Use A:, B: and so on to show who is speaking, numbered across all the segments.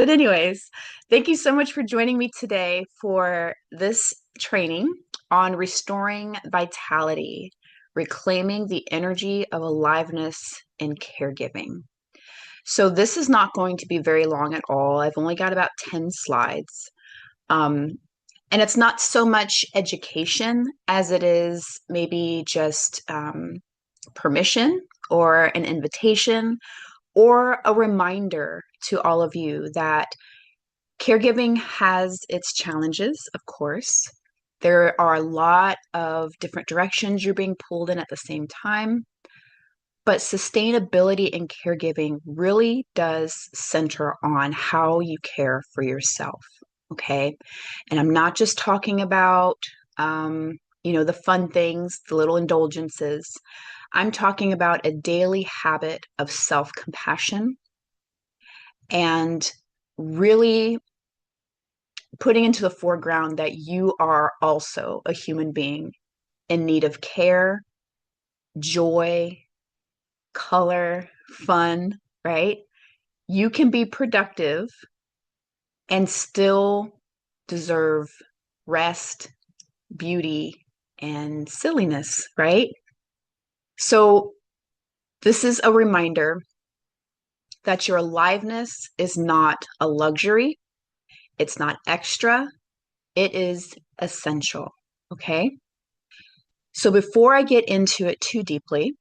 A: But anyways, thank you so much for joining me today for this training on restoring vitality, reclaiming the energy of aliveness in caregiving. So this is not going to be very long at all. I've only got about 10 slides. Um, and it's not so much education as it is maybe just permission or an invitation or a reminder to all of you that caregiving has its challenges, of course. There are a lot of different directions you're being pulled in at the same time, but sustainability in caregiving really does center on how you care for yourself. Okay. And I'm not just talking about, the fun things, the little indulgences. I'm talking about a daily habit of self compassion and really putting into the foreground that you are also a human being in need of care, joy, color, fun, right? You can be productive and still deserve rest, beauty, and silliness, right? So, this is a reminder that your aliveness is not a luxury, it's not extra, it is essential, okay? So, before I get into it too deeply,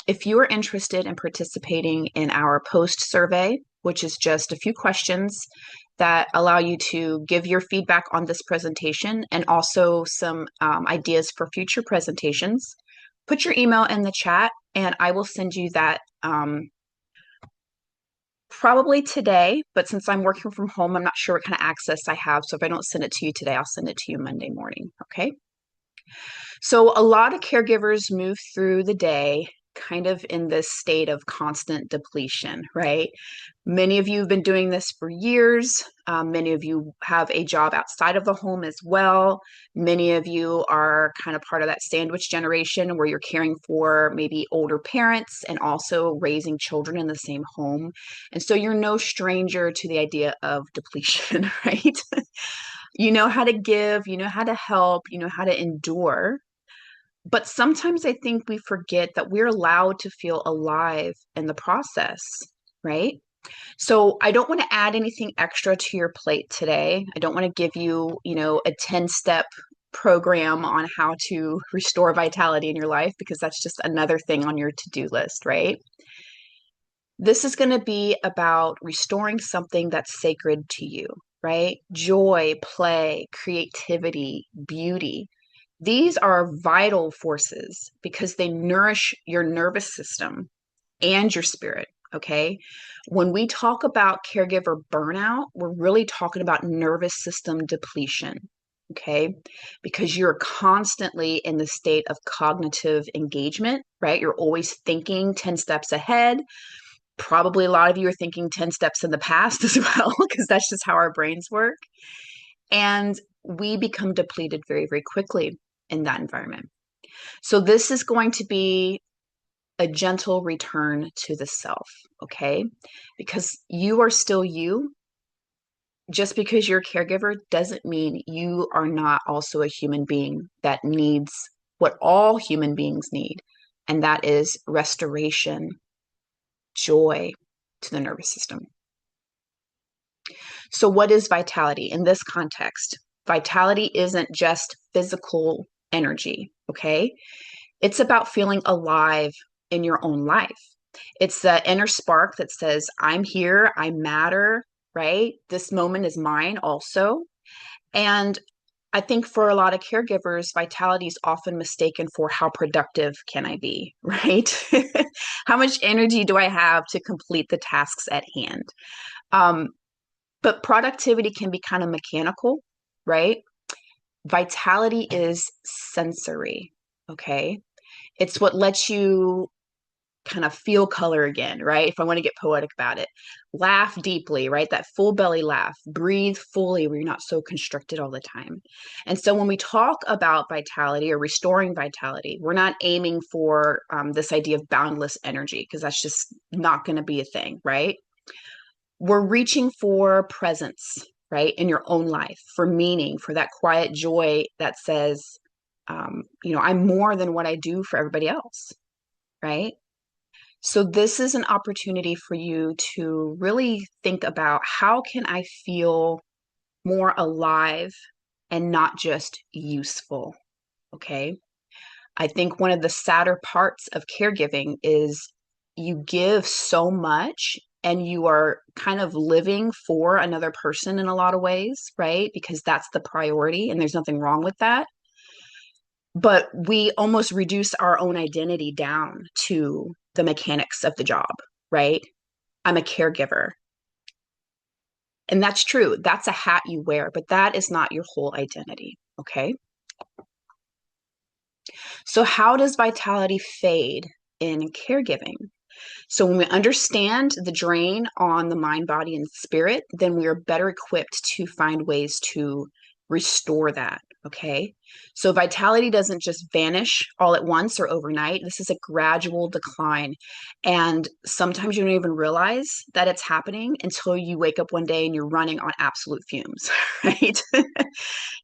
A: if you are interested in participating in our post survey, which is just a few questions that allow you to give your feedback on this presentation and also some ideas for future presentations, put your email in the chat and I will send you that probably today. But since I'm working from home, I'm not sure what kind of access I have. So if I don't send it to you today, I'll send it to you Monday morning. Okay. So a lot of caregivers move through the day kind of in this state of constant depletion, right? Many of you have been doing this for years. Many of you have a job outside of the home as well. Many of you are kind of part of that sandwich generation where you're caring for maybe older parents and also raising children in the same home. And so you're no stranger to the idea of depletion, right? You know how to give, you know how to help, you know how to endure. But sometimes I think we forget that we're allowed to feel alive in the process, right? So I don't want to add anything extra to your plate today. I don't want to give you, a 10-step program on how to restore vitality in your life because that's just another thing on your to-do list, right? This is going to be about restoring something that's sacred to you, right? Joy, play, creativity, beauty. These are vital forces because they nourish your nervous system and your spirit. Okay. When we talk about caregiver burnout, we're really talking about nervous system depletion. Okay. Because you're constantly in the state of cognitive engagement, right? You're always thinking 10 steps ahead. Probably a lot of you are thinking 10 steps in the past as well, because that's just how our brains work. And we become depleted very, very quickly in that environment. So, this is going to be a gentle return to the self, okay? Because you are still you. Just because you're a caregiver doesn't mean you are not also a human being that needs what all human beings need, and that is restoration, joy to the nervous system. So, what is vitality in this context? Vitality isn't just physical energy, okay? It's about feeling alive in your own life. It's the inner spark that says, I'm here, I matter, right? This moment is mine also. And I think for a lot of caregivers, vitality is often mistaken for how productive can I be, right? How much energy do I have to complete the tasks at hand? Um, but productivity can be kind of mechanical, right? Vitality is sensory, okay? It's what lets you kind of feel color again, right? If I want to get poetic about it, laugh deeply, right? That full belly laugh, breathe fully where you're not so constricted all the time. And so when we talk about vitality or restoring vitality, we're not aiming for this idea of boundless energy because that's just not going to be a thing, right? We're reaching for presence, right, in your own life, for meaning, for that quiet joy that says, I'm more than what I do for everybody else, right? So this is an opportunity for you to really think about, how can I feel more alive and not just useful? Okay. I think one of the sadder parts of caregiving is you give so much and you are kind of living for another person in a lot of ways, right? Because that's the priority and there's nothing wrong with that. But we almost reduce our own identity down to the mechanics of the job, right? I'm a caregiver. And that's true. That's a hat you wear, but that is not your whole identity. Okay. So, how does vitality fade in caregiving? So, when we understand the drain on the mind, body, and spirit, then we are better equipped to find ways to restore that. Okay. So, vitality doesn't just vanish all at once or overnight. This is a gradual decline. And sometimes you don't even realize that it's happening until you wake up one day and you're running on absolute fumes, right?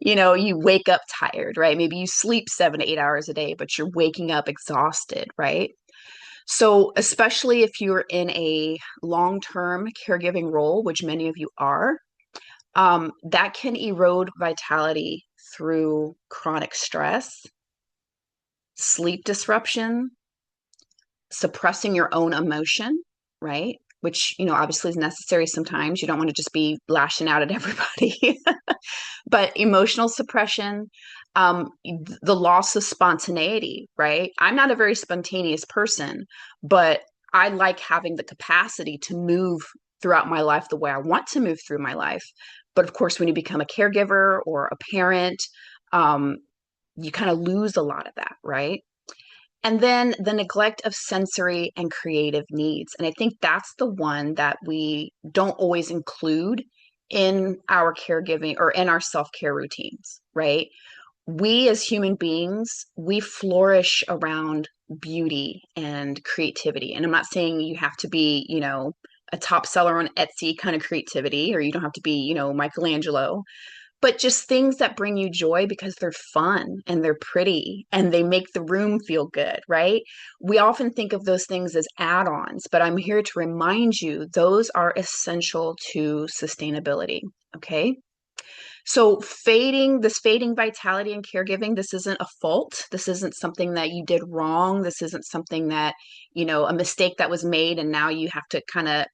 A: You wake up tired, right? Maybe you sleep 7 to 8 hours a day, but you're waking up exhausted, right? So, especially if you're in a long-term caregiving role, which many of you are, that can erode vitality through chronic stress, sleep disruption, suppressing your own emotion, right? Which, obviously is necessary sometimes. You don't want to just be lashing out at everybody. But emotional suppression, the loss of spontaneity, right? I'm not a very spontaneous person, but I like having the capacity to move throughout my life the way I want to move through my life. But of course, when you become a caregiver or a parent, um, you kind of lose a lot of that, right? And then the neglect of sensory and creative needs. And I think that's the one that we don't always include in our caregiving or in our self-care routines, right? We as human beings, we flourish around beauty and creativity. And I'm not saying you have to be, a top seller on Etsy kind of creativity, or you don't have to be, Michelangelo, but just things that bring you joy because they're fun and they're pretty and they make the room feel good, right? We often think of those things as add-ons, but I'm here to remind you those are essential to sustainability. Okay. So fading vitality and caregiving, this isn't a fault. This isn't something that you did wrong. This isn't something that, a mistake that was made and now you have to kind of,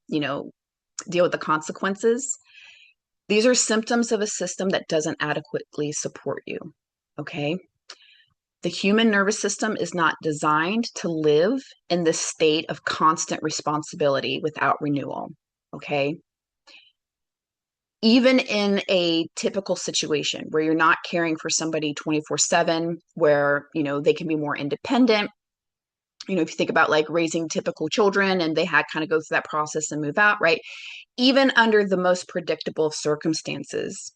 A: deal with the consequences. These are symptoms of a system that doesn't adequately support you. Okay. The human nervous system is not designed to live in this state of constant responsibility without renewal. Okay. Even in a typical situation where you're not caring for somebody 24/7, where, they can be more independent. If you think about like raising typical children and they had kind of go through that process and move out, right? Even under the most predictable of circumstances,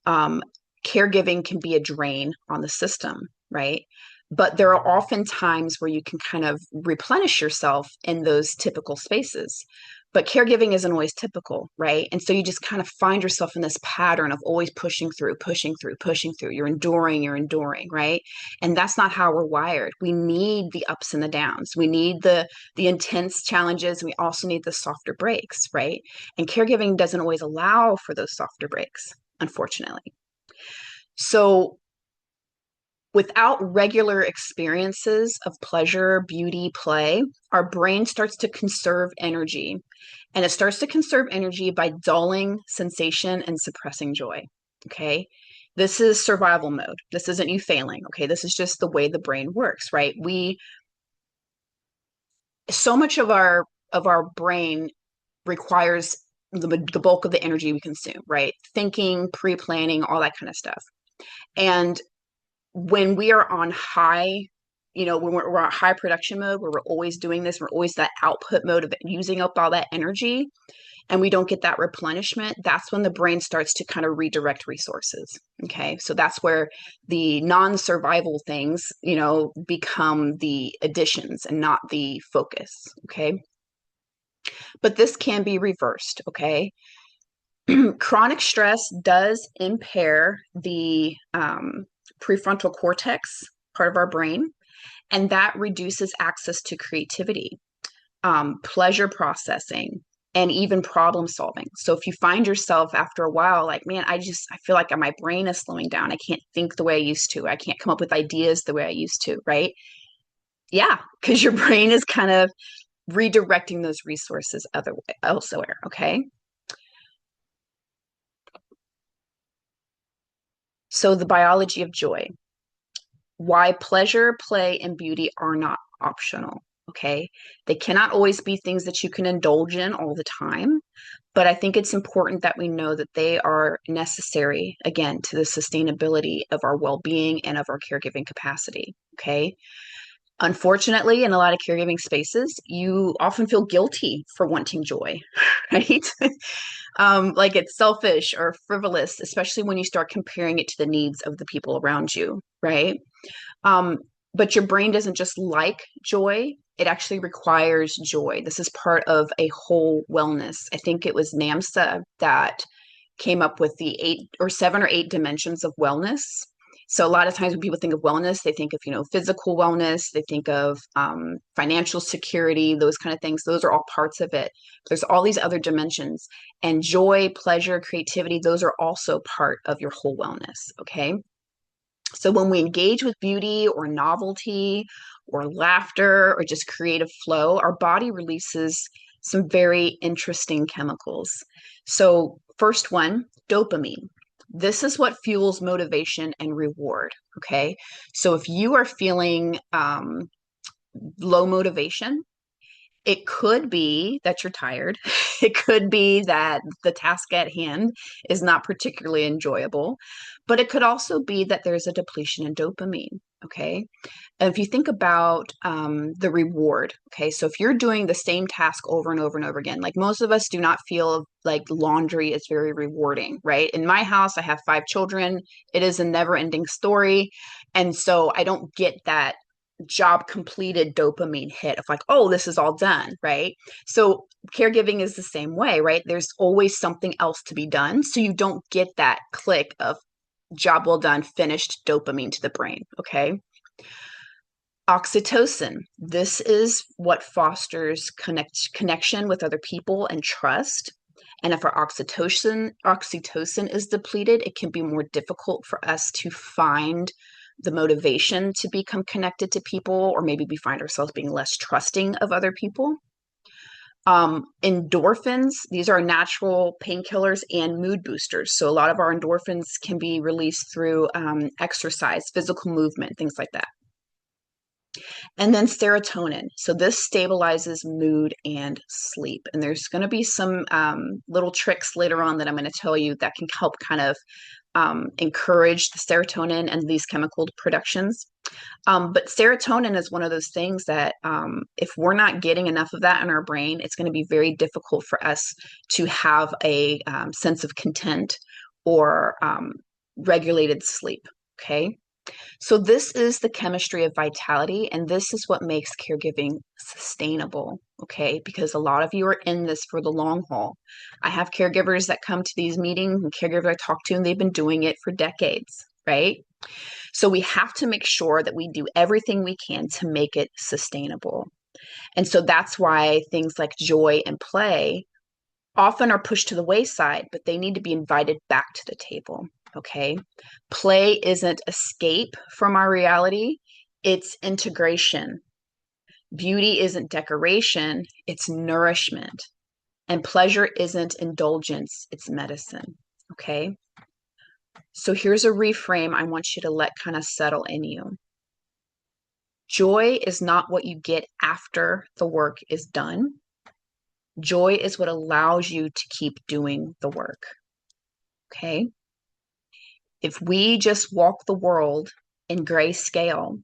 A: um, caregiving can be a drain on the system, right? But there are often times where you can kind of replenish yourself in those typical spaces. But caregiving isn't always typical, right? And so you just kind of find yourself in this pattern of always pushing through, pushing through, pushing through. You're enduring, right? And that's not how we're wired. We need the ups and the downs. We need the intense challenges. We also need the softer breaks, right? And caregiving doesn't always allow for those softer breaks, unfortunately. So, without regular experiences of pleasure, beauty, play, our brain starts to conserve energy. And it starts to conserve energy by dulling sensation and suppressing joy. Okay. This is survival mode. This isn't you failing. Okay. This is just the way the brain works, right? So much of our brain requires the bulk of the energy we consume, right? Thinking, pre-planning, all that kind of stuff. And when we are on high, when we're on high production mode, where we're always doing this, we're always that output mode of using up all that energy, and we don't get that replenishment, that's when the brain starts to kind of redirect resources. Okay. So that's where the non-survival things, become the additions and not the focus. Okay. But this can be reversed, okay? Chronic stress does impair the prefrontal cortex part of our brain, and that reduces access to creativity, pleasure processing, and even problem solving. So if you find yourself after a while like, man, I feel like my brain is slowing down. I can't think the way I used to. I can't come up with ideas the way I used to, right? Yeah, because your brain is kind of redirecting those resources elsewhere, okay? So the biology of joy, why pleasure, play, and beauty are not optional. Okay. They cannot always be things that you can indulge in all the time. But I think it's important that we know that they are necessary, again, to the sustainability of our well being and of our caregiving capacity. Okay. Unfortunately, in a lot of caregiving spaces, you often feel guilty for wanting joy, right? Like it's selfish or frivolous, especially when you start comparing it to the needs of the people around you, right? Um, but your brain doesn't just like joy, it actually requires joy. This is part of a whole wellness. I think it was NAMSA that came up with the 7 or 8 dimensions of wellness. So a lot of times when people think of wellness, they think of, physical wellness, they think of financial security, those kind of things. Those are all parts of it. There's all these other dimensions. And joy, pleasure, creativity, those are also part of your whole wellness. Okay. So when we engage with beauty or novelty or laughter or just creative flow, our body releases some very interesting chemicals. So, first one, dopamine. This is what fuels motivation and reward. Okay. So, if you are feeling low motivation, it could be that you're tired. It could be that the task at hand is not particularly enjoyable, but it could also be that there's a depletion in dopamine. Okay. And if you think about the reward, okay, so if you're doing the same task over and over and over again, like most of us do not feel like laundry is very rewarding, right? In my house, I have 5 children. It is a never ending story. And so I don't get that job completed dopamine hit of like, oh, this is all done, right? So caregiving is the same way, right? There's always something else to be done. So you don't get that click of job well done, finished dopamine to the brain, okay? Oxytocin. This is what fosters connection with other people and trust. And if our oxytocin is depleted, it can be more difficult for us to find the motivation to become connected to people, or maybe we find ourselves being less trusting of other people. Endorphins, these are natural painkillers and mood boosters. So a lot of our endorphins can be released through exercise, physical movement, things like that. And then serotonin. So this stabilizes mood and sleep. And there's going to be some little tricks later on that I'm going to tell you that can help kind of encourage the serotonin and these chemical productions. But serotonin is one of those things that if we're not getting enough of that in our brain, it's going to be very difficult for us to have a sense of content or regulated sleep. Okay. So, this is the chemistry of vitality, and this is what makes caregiving sustainable. Okay. Because a lot of you are in this for the long haul. I have caregivers that come to these meetings and caregivers I talk to, and they've been doing it for decades, right? So, we have to make sure that we do everything we can to make it sustainable. And so, that's why things like joy and play often are pushed to the wayside, but they need to be invited back to the table. Okay. Play isn't escape from our reality, it's integration. Beauty isn't decoration, it's nourishment. And pleasure isn't indulgence, it's medicine. Okay. So here's a reframe I want you to let kind of settle in you. Joy is not what you get after the work is done. Joy is what allows you to keep doing the work. Okay. If we just walk the world in grayscale,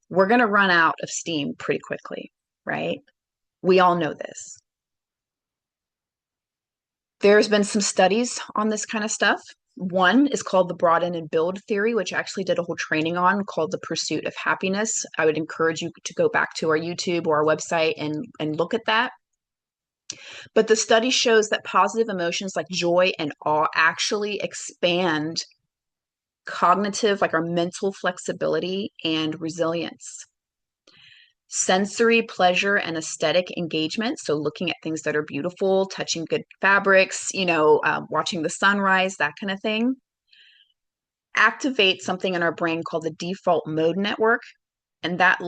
A: we're going to run out of steam pretty quickly, right? We all know this. There's been some studies on this kind of stuff. One is called the broaden and build theory, which I actually did a whole training on called the pursuit of happiness. I would encourage you to go back to our YouTube or our website and look at that. But the study shows that positive emotions like joy and awe actually expand cognitive, like our mental flexibility and resilience. Sensory pleasure and aesthetic engagement. So, looking at things that are beautiful, touching good fabrics, watching the sunrise, that kind of thing, activate something in our brain called the default mode network. And that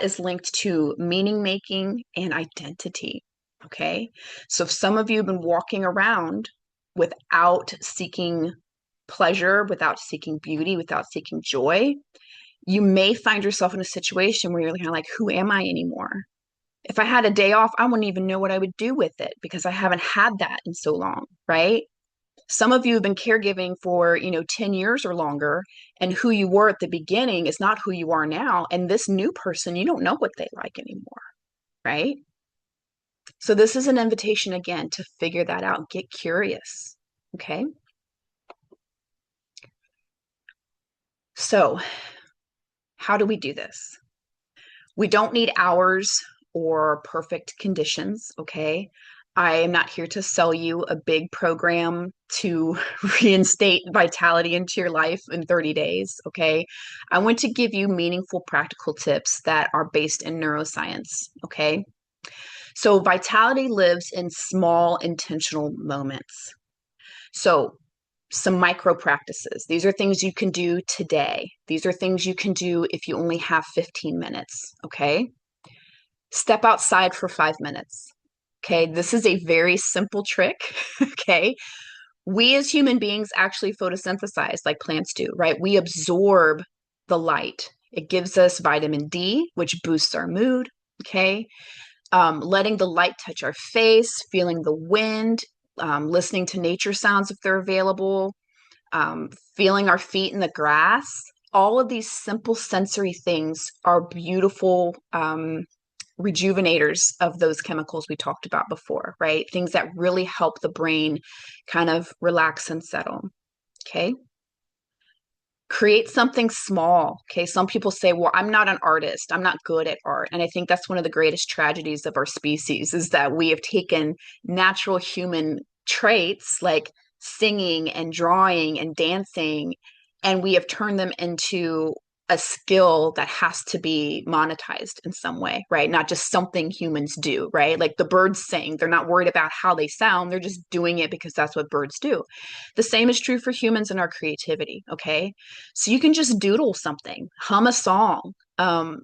A: is linked to meaning making and identity. Okay. So, if some of you have been walking around without seeking pleasure, without seeking beauty, without seeking joy, you may find yourself in a situation where you're kind of like, who am I anymore? If I had a day off, I wouldn't even know what I would do with it because I haven't had that in so long, right? Some of you have been caregiving for, 10 years or longer, and who you were at the beginning is not who you are now. And this new person, you don't know what they like anymore, right? So this is an invitation again to figure that out, get curious, okay? So how do we do this? We don't need hours or perfect conditions, okay? I am not here to sell you a big program to reinstate vitality into your life in 30 days, okay? I want to give you meaningful, practical tips that are based in neuroscience, okay? So, vitality lives in small, intentional moments. So, some micro practices. These are things you can do today. These are things you can do if you only have 15 minutes, okay? Step outside for 5 minutes. Okay, this is a very simple trick. Okay, we as human beings actually photosynthesize like plants do, right? We absorb the light. It gives us vitamin D, which boosts our mood. Okay, letting the light touch our face, feeling the wind, listening to nature sounds if they're available, feeling our feet in the grass. All of these simple sensory things are beautiful rejuvenators of those chemicals we talked about before, right? Things that really help the brain kind of relax and settle. Okay. Create something small. Okay. Some people say, well, I'm not an artist. I'm not good at art. And I think that's one of the greatest tragedies of our species is that we have taken natural human traits like singing and drawing and dancing, and we have turned them into a skill that has to be monetized in some way, right? Not just something humans do, right? Like the birds sing, they're not worried about how they sound, they're just doing it because that's what birds do. The same is true for humans and our creativity, okay? So you can just doodle something, hum a song,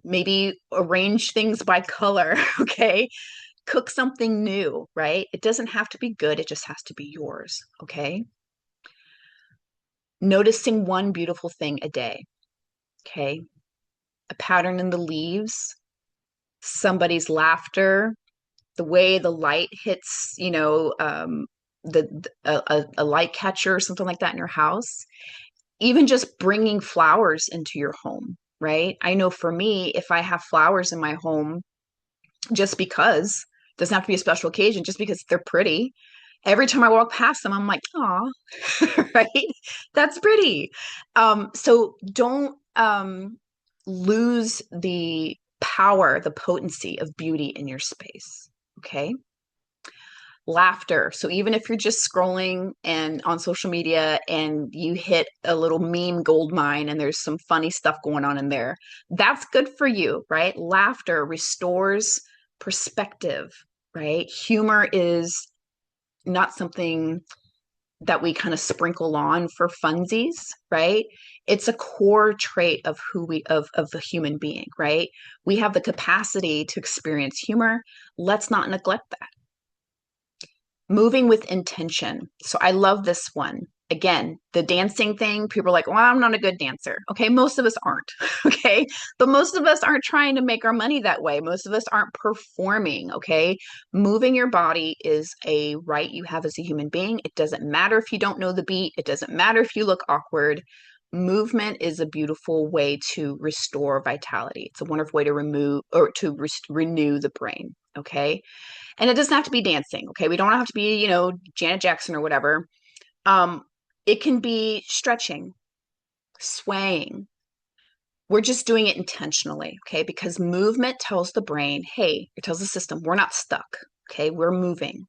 A: maybe arrange things by color, okay? Cook something new, right? It doesn't have to be good, it just has to be yours, okay? Noticing one beautiful thing a day, okay? A pattern in the leaves, somebody's laughter, the way the light hits, a light catcher or something like that in your house, even just bringing flowers into your home, right? I know for me, if I have flowers in my home, just because, doesn't have to be a special occasion, just because they're pretty. Every time I walk past them, I'm like, "Aw," right? That's pretty. So don't lose the power, the potency of beauty in your space. Okay. Laughter. So even if you're just scrolling and on social media and you hit a little meme gold mine and there's some funny stuff going on in there, that's good for you, right? Laughter restores perspective, right? Humor is not something that we kind of sprinkle on for funsies, right? It's a core trait of who we of a human being, right? We have the capacity to experience humor. Let's not neglect that. Moving with intention. So I love this one. Again, the dancing thing, people are like, well, I'm not a good dancer. Okay, most of us aren't. Okay, but most of us aren't trying to make our money that way. Most of us aren't performing. Okay, moving your body is a right you have as a human being. It doesn't matter if you don't know the beat, it doesn't matter if you look awkward. Movement is a beautiful way to restore vitality. It's a wonderful way to remove or to renew the brain. Okay, and it doesn't have to be dancing. Okay, we don't have to be, Janet Jackson or whatever. um it can be stretching, swaying. We're just doing it intentionally, okay? Because movement tells the brain, hey, it tells the system we're not stuck. Okay, we're moving.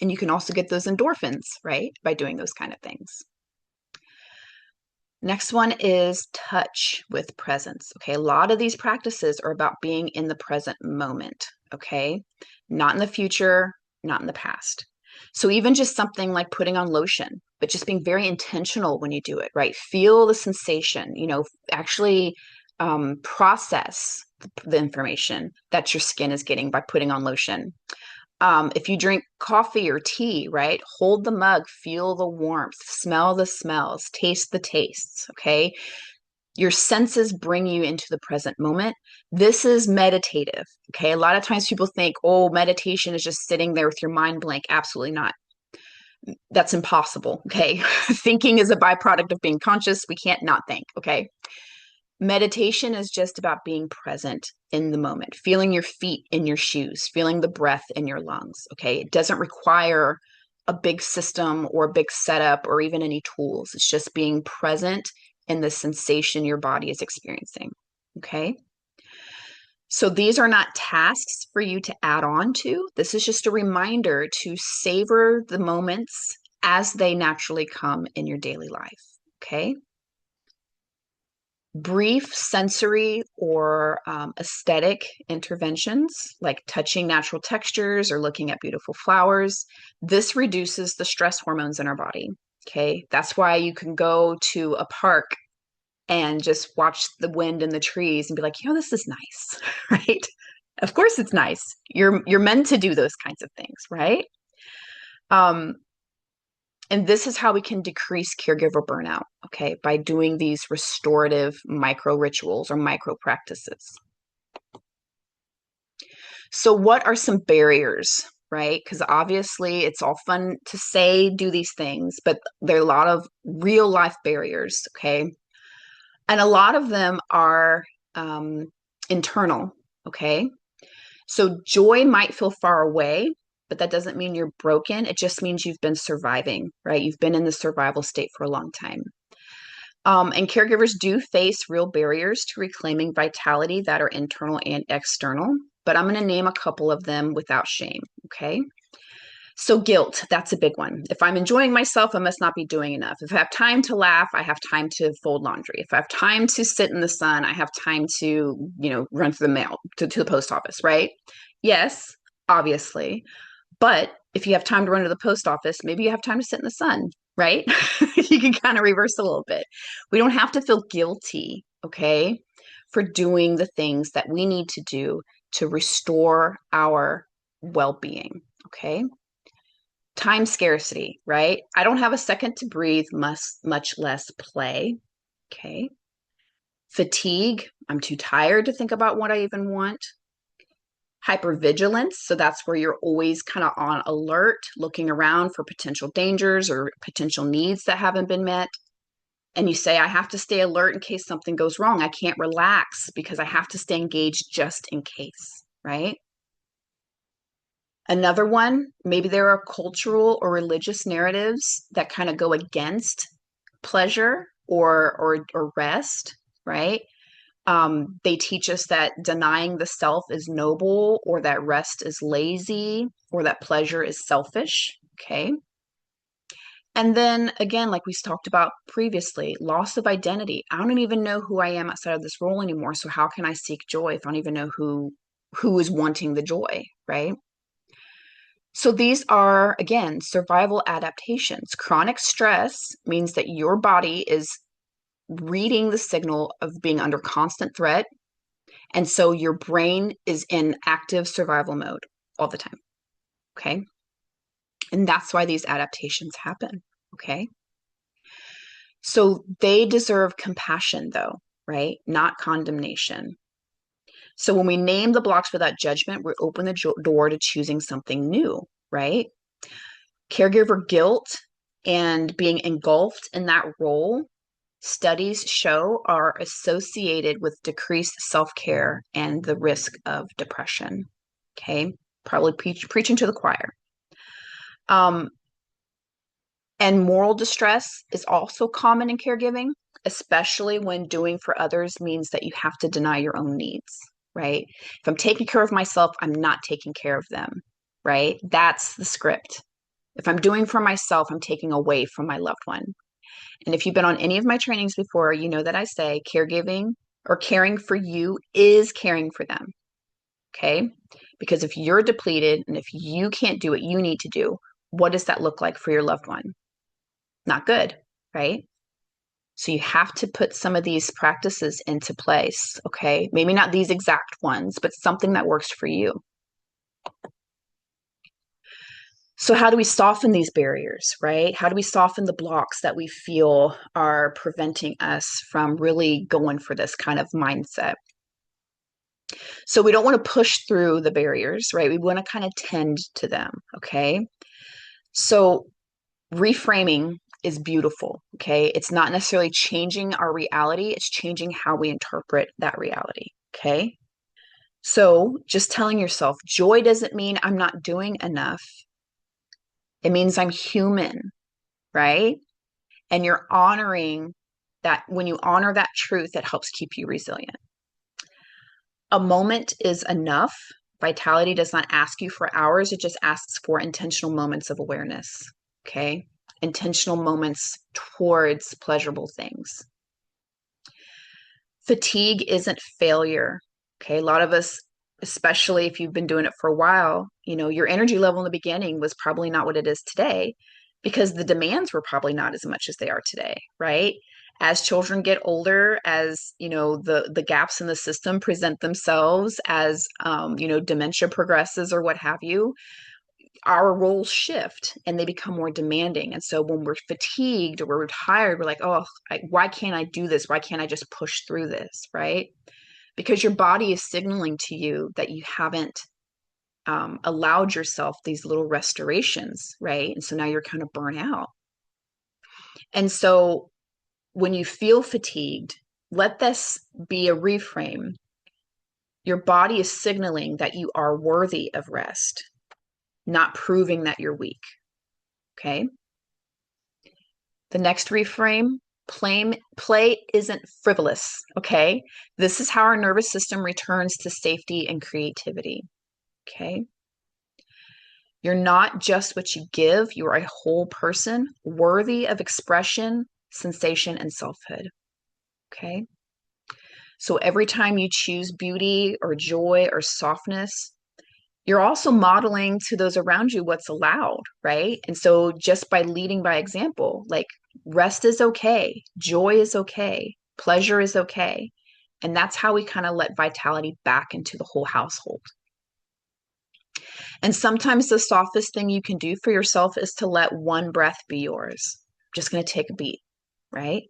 A: And you can also get those endorphins, right, by doing those kind of things. Next one is touch with presence. Okay, a lot of these practices are about being in the present moment. Okay, not in the future, not in the past. So even just something like putting on lotion, but just being very intentional when you do it, right? Feel the sensation, actually process the information that your skin is getting by putting on lotion. If you drink coffee or tea, right? Hold the mug, feel the warmth, smell the smells, taste the tastes, okay? Your senses bring you into the present moment. This is meditative, okay? A lot of times people think, oh, meditation is just sitting there with your mind blank. Absolutely not. That's impossible, okay? Thinking is a byproduct of being conscious. We can't not think, okay? Meditation is just about being present in the moment, feeling your feet in your shoes, feeling the breath in your lungs. Okay. It doesn't require a big system or a big setup or even any tools. It's just being present in the sensation your body is experiencing. Okay. So these are not tasks for you to add on to. This is just a reminder to savor the moments as they naturally come in your daily life. Okay. Brief sensory or aesthetic interventions, like touching natural textures or looking at beautiful flowers, this reduces the stress hormones in our body. Okay. That's why you can go to a park and just watch the wind and the trees and be like, this is nice, right? Of course it's nice. You're meant to do those kinds of things, right? Um, and this is how we can decrease caregiver burnout, okay, by doing these restorative micro rituals or micro practices. So, what are some barriers, right? Because obviously it's all fun to say, do these things, but there are a lot of real life barriers, okay? And a lot of them are internal, okay? So, joy might feel far away, but that doesn't mean you're broken. It just means you've been surviving, right? You've been in the survival state for a long time. And caregivers do face real barriers to reclaiming vitality that are internal and external, but I'm going to name a couple of them without shame, okay? So, guilt, that's a big one. If I'm enjoying myself, I must not be doing enough. If I have time to laugh, I have time to fold laundry. If I have time to sit in the sun, I have time to, run through the mail to the post office, right? Yes, obviously. But if you have time to run to the post office, maybe you have time to sit in the sun, right? You can kind of reverse a little bit. We don't have to feel guilty, okay, for doing the things that we need to do to restore our well being, okay? Time scarcity, right? I don't have a second to breathe, much less play, okay? Fatigue, I'm too tired to think about what I even want. Hypervigilance, so that's where you're always kind of on alert, looking around for potential dangers or potential needs that haven't been met. And you say, I have to stay alert in case something goes wrong. I can't relax because I have to stay engaged just in case, right? Another one, maybe there are cultural or religious narratives that kind of go against pleasure or rest, right? They teach us that denying the self is noble, or that rest is lazy, or that pleasure is selfish. Okay. And then again, like we talked about previously, loss of identity. I don't even know who I am outside of this role anymore. So how can I seek joy if I don't even know who is wanting the joy, right? So these are again survival adaptations. Chronic stress means that your body is reading the signal of being under constant threat. And so your brain is in active survival mode all the time. Okay. And that's why these adaptations happen. Okay. So they deserve compassion, though, right? Not condemnation. So when we name the blocks without judgment, we open the door to choosing something new, right? Caregiver guilt and being engulfed in that role, studies show, are associated with decreased self-care and the risk of depression. Okay, probably preaching to the choir. Um, and moral distress is also common in caregiving, especially when doing for others means that you have to deny your own needs, right? If I'm taking care of myself, I'm not taking care of them. right? That's the script. If I'm doing for myself, I'm taking away from my loved one. And if you've been on any of my trainings before, you know that I say caregiving or caring for you is caring for them. Okay. Because if you're depleted and if you can't do what you need to do, what does that look like for your loved one? Not good, right? So you have to put some of these practices into place. Okay. Maybe not these exact ones, but something that works for you. So, how do we soften these barriers, right? How do we soften the blocks that we feel are preventing us from really going for this kind of mindset? So, we don't want to push through the barriers, right? We want to kind of tend to them, okay? So, reframing is beautiful, okay? It's not necessarily changing our reality, it's changing how we interpret that reality, okay? So, just telling yourself joy doesn't mean I'm not doing enough, it means I'm human, right? And you're honoring that. When you honor that truth, it helps keep you resilient. A moment is enough. Vitality does not ask you for hours, it just asks for intentional moments of awareness. Okay. Intentional moments towards pleasurable things. Fatigue isn't failure. Okay. A lot of us, especially if you've been doing it for a while, your energy level in the beginning was probably not what it is today because the demands were probably not as much as they are today, right? As children get older, as the gaps in the system present themselves, as dementia progresses or what have you, our roles shift and they become more demanding. And so when we're fatigued or we're tired, we're like, oh, why can't I do this? Why can't I just push through this? Right? Because your body is signaling to you that you haven't allowed yourself these little restorations, right? And so now you're kind of burnt out. And so when you feel fatigued, let this be a reframe. Your body is signaling that you are worthy of rest, not proving that you're weak. Okay. The next reframe, play isn't frivolous. Okay. This is how our nervous system returns to safety and creativity. Okay. You're not just what you give, you are a whole person worthy of expression, sensation, and selfhood. Okay. So every time you choose beauty or joy or softness, you're also modeling to those around you what's allowed, right? And so just by leading by example, like rest is okay, joy is okay, pleasure is okay. And that's how we kind of let vitality back into the whole household. And sometimes the softest thing you can do for yourself is to let one breath be yours. Just going to take a beat, right?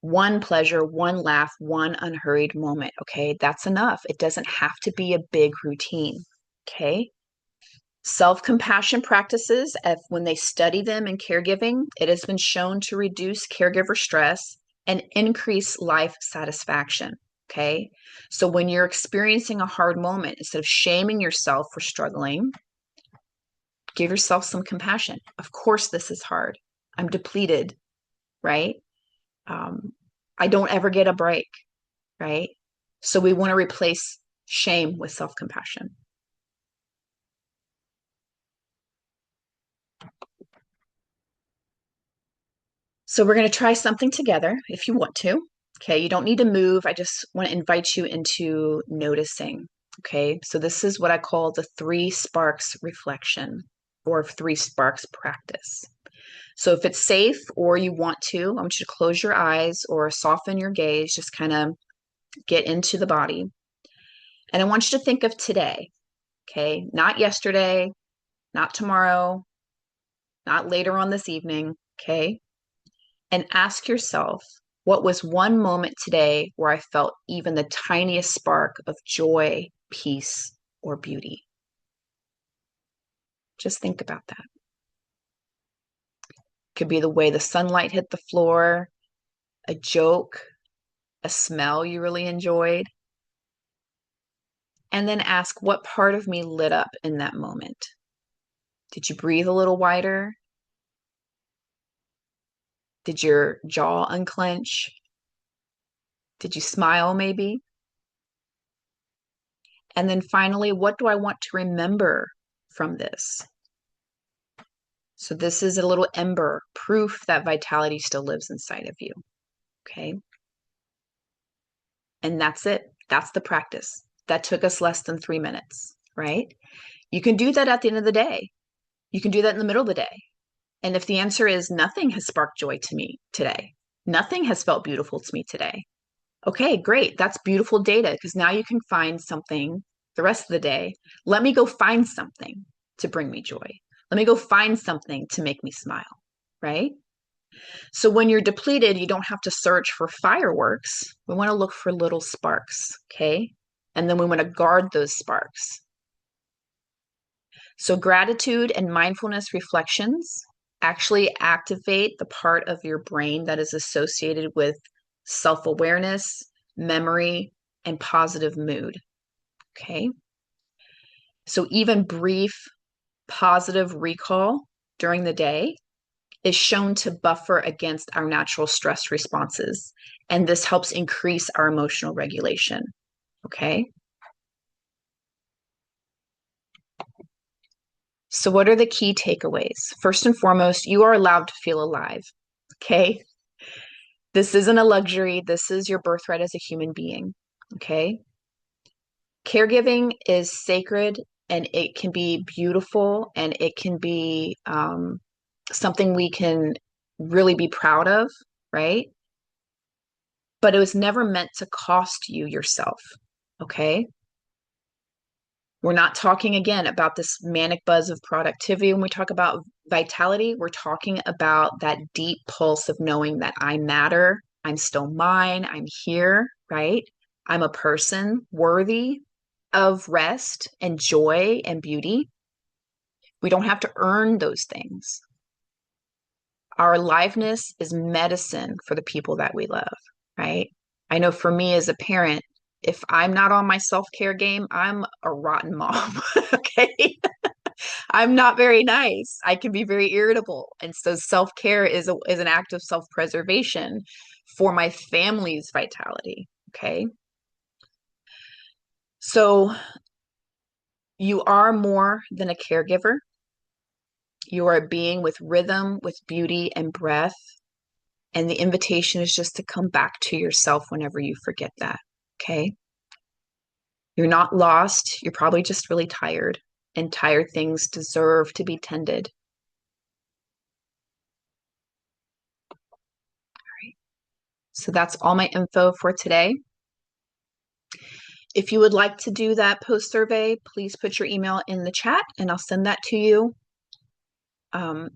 A: One pleasure, one laugh, one unhurried moment. Okay, that's enough. It doesn't have to be a big routine. Okay. Self-compassion practices, when they study them in caregiving, it has been shown to reduce caregiver stress and increase life satisfaction. Okay. So when you're experiencing a hard moment, instead of shaming yourself for struggling, give yourself some compassion. Of course, this is hard. I'm depleted, right? Um, I don't ever get a break, right? So we want to replace shame with self-compassion. So we're going to try something together if you want to. Okay, you don't need to move. I just want to invite you into noticing. Okay, so this is what I call the 3 sparks reflection or 3 sparks practice. So if it's safe or you want to, I want you to close your eyes or soften your gaze, just kind of get into the body. And I want you to think of today, okay? Not yesterday, not tomorrow, not later on this evening, okay? And ask yourself, what was one moment today where I felt even the tiniest spark of joy, peace, or beauty? Just think about that. Could be the way the sunlight hit the floor, a joke, a smell you really enjoyed. And then ask what part of me lit up in that moment. Did you breathe a little wider? Did your jaw unclench? Did you smile maybe? And then finally, what do I want to remember from this. So this is a little ember, proof that vitality still lives inside of you. Okay. And that's it. That's the practice. That took us less than 3 minutes, right? You can do that at the end of the day. You can do that in the middle of the day. And if the answer is nothing has sparked joy to me today, nothing has felt beautiful to me today. Okay, great. That's beautiful data because now you can find something the rest of the day. Let me go find something to bring me joy. Let me go find something to make me smile, right? So when you're depleted, you don't have to search for fireworks. We want to look for little sparks, okay? And then we want to guard those sparks. So gratitude and mindfulness reflections actually activate the part of your brain that is associated with self-awareness, memory, and positive mood. Okay. So even brief positive recall during the day is shown to buffer against our natural stress responses. And this helps increase our emotional regulation. Okay. So what are the key takeaways? First and foremost, you are allowed to feel alive. Okay. This isn't a luxury. This is your birthright as a human being. Okay. Caregiving is sacred and it can be beautiful and it can be something we can really be proud of, right? But it was never meant to cost you yourself. Okay. We're not talking again about this manic buzz of productivity. When we talk about vitality, we're talking about that deep pulse of knowing that I matter, I'm still mine, I'm here, right? I'm a person worthy of rest and joy and beauty. We don't have to earn those things. Our aliveness is medicine for the people that we love, right? I know for me as a parent, if I'm not on my self-care game, I'm a rotten mom. Okay. I'm not very nice. I can be very irritable. And so self-care is an act of self-preservation for my family's vitality. Okay. So you are more than a caregiver. You are a being with rhythm, with beauty and breath. And the invitation is just to come back to yourself whenever you forget that. Okay. You're not lost. You're probably just really tired, and tired things deserve to be tended. All right. So that's all my info for today. If you would like to do that post survey, please put your email in the chat and I'll send that to you.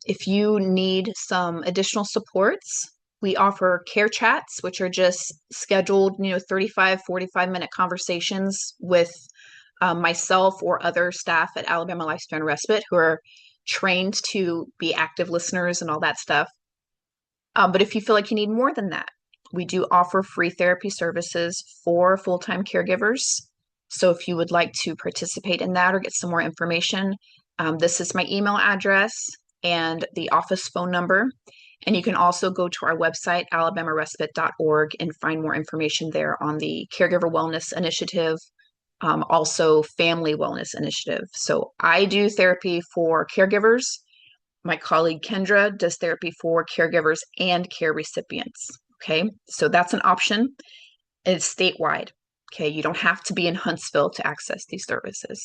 A: If you need some additional supports, we offer care chats, which are just scheduled, 35, 45-minute conversations with myself or other staff at Alabama Lifespan Respite who are trained to be active listeners and all that stuff. But if you feel like you need more than that, we do offer free therapy services for full-time caregivers. So if you would like to participate in that or get some more information, this is my email address and the office phone number. And you can also go to our website, alabamarespite.org, and find more information there on the Caregiver Wellness Initiative, also Family Wellness Initiative. So I do therapy for caregivers. My colleague Kendra does therapy for caregivers and care recipients. Okay, so that's an option. It's statewide. Okay, you don't have to be in Huntsville to access these services.